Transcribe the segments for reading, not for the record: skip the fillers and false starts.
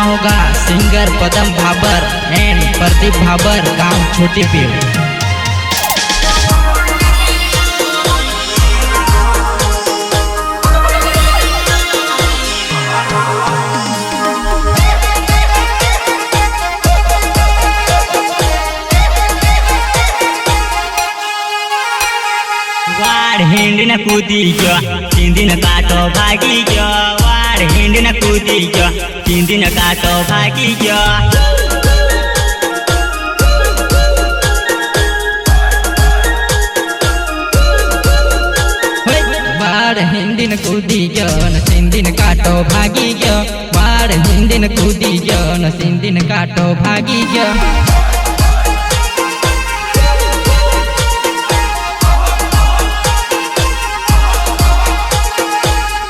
होगा singer Padam Bhabar and Pradeep Bhabar, गांव छोटी पीर। वाड़ हिंडन कूदी गयो, 3 दिन काटो भागी गयो। वाड़ हिंडन कूदी गयो, 3 दिन काटो भागी गयो। वाड़ हिंडन कूदी गयो, 3 दिन काटो भागी गयो। वाड़ हिंडन कूदी गयो, 3 दिन काटो भागी गयो।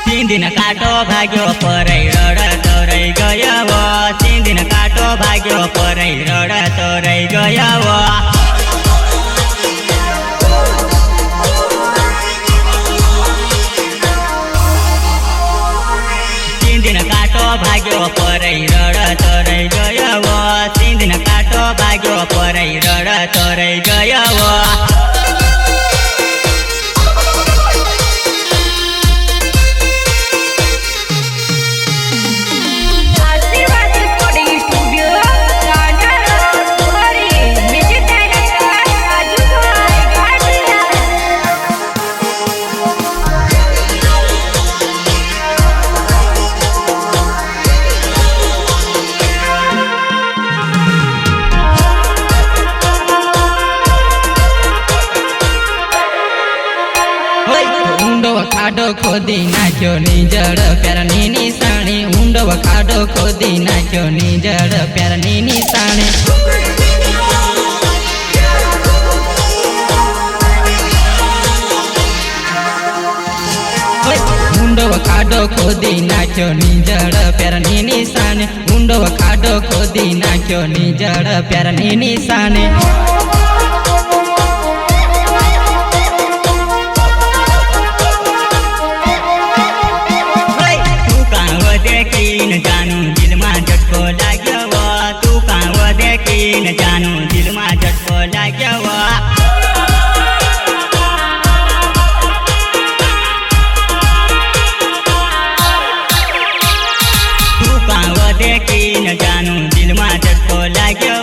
3 दिन काटो भाग्यो परै रड तोरै गयो। 3 दिन काटो भाग्यो परै रड तोरै गयो। 3 दिन काटो भाग्यो परै रड तोरै गयो। 3 दिन काटो भाग्यो परै रड तोरै गयो। खाडो खोदी नाख्यो निजड प्यारनी निशानी। ऊंडो खाडो खोदी नाख्यो निजड प्यारनी निशानी। ऊंडो खाडो खोदी नाख्यो निजड प्यारनी निशानी। ऊंडो खाडो खोदी नाख्यो निजड प्यारनी निशानी। जानु दिलमा झटको लाग्यो। तू कहाँ देखिन जानु दिलमा झटको लाग्यो। तू कहाँ देखिन जानु दिलमा झटको लाग्यो।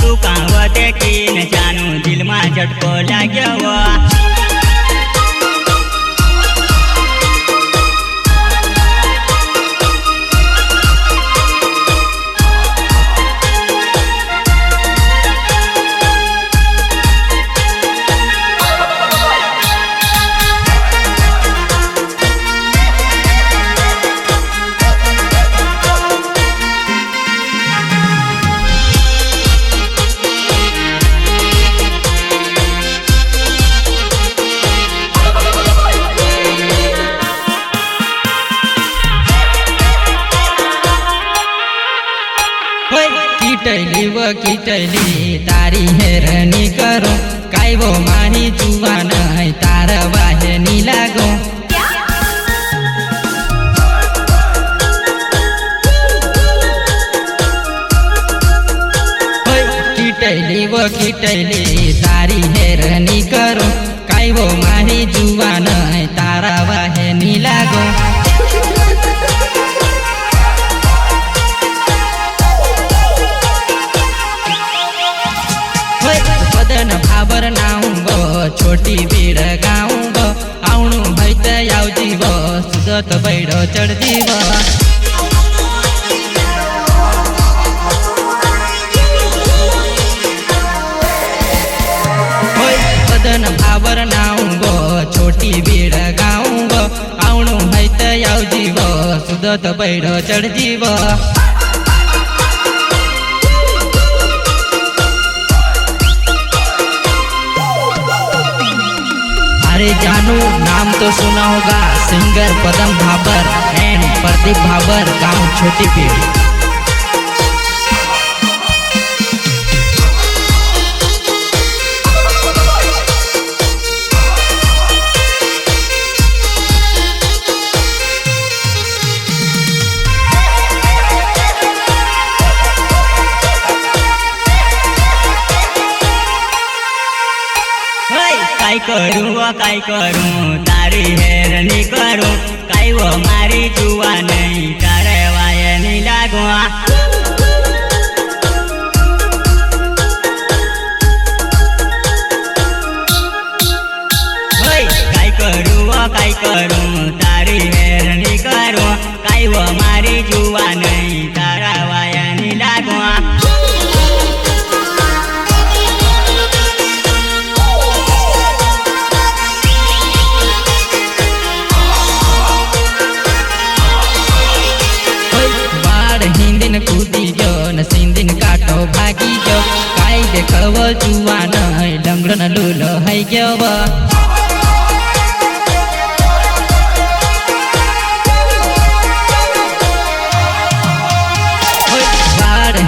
तू कहाँ देखिन जानु दिलमा झटको लाग्यो। किटैली तारी हेरनी करो, काई वो माही जुवान है तार बाहे नी लागो। किटैली तारी हेरनी करो, काई वो माही जुवान है तार बाहे नी लागो। भाबर नाउँगो छोटी बीड़ गाउँगो, आउनु भई त आउजीव सुदत बैडो चढजीव। पदन भाबर नाउँगो छोटी बीड़ गाउँगो, आउनु भई त आउजीव सुदत बैडो चढजीव। अरे जानू नाम तो सुना होगा सिंगर पदम भाबर एंड प्रदीप भाबर, गांव छोटी पीर। काय करूँ तारी हेरनी करूँ काय वो मारी जुआ नहीं तारे वाये नहीं लागुआ काय करूँ तारी हेरनी करूँ काय वो मारी जुआ नहीं तारा वाया नहीं लागुआ हिंदिन कूदी जो न सिंदिन काटो भागी जो काय देखव जुआ नहीं लंगड़न लूलो है गव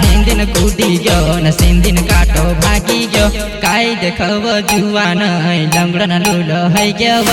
हिंदिन कूदी जो न सिंदिन काटो भागी जो काय देखव जुआ नहीं लंगड़न लूलो है गव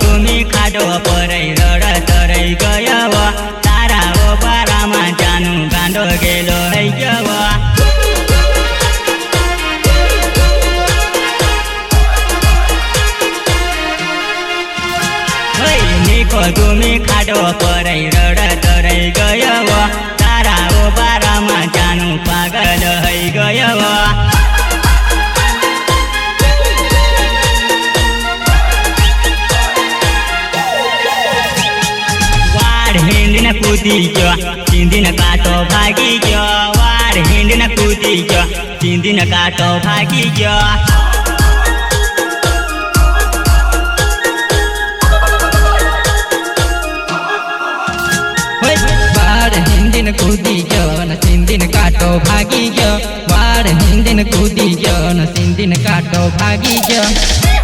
तुम्ही खाडो परै रडतरै गयव तारा ओ पारामा जानु गाण्डो गेलो है गव निको तुम्ही खाडो परै रडतरै गयव तारा ओ पारामा जानु पागल है गयव हिंदिन कूदी जो सिंदिन काटो भागी जो वार हिंदिन कूदी जो सिंदिन काटो भागी जो वार हिंदिन कूदी जो न सिंदिन काटो भागी जो वार हिंदिन कूदी जो न सिंदिन काटो भागी जो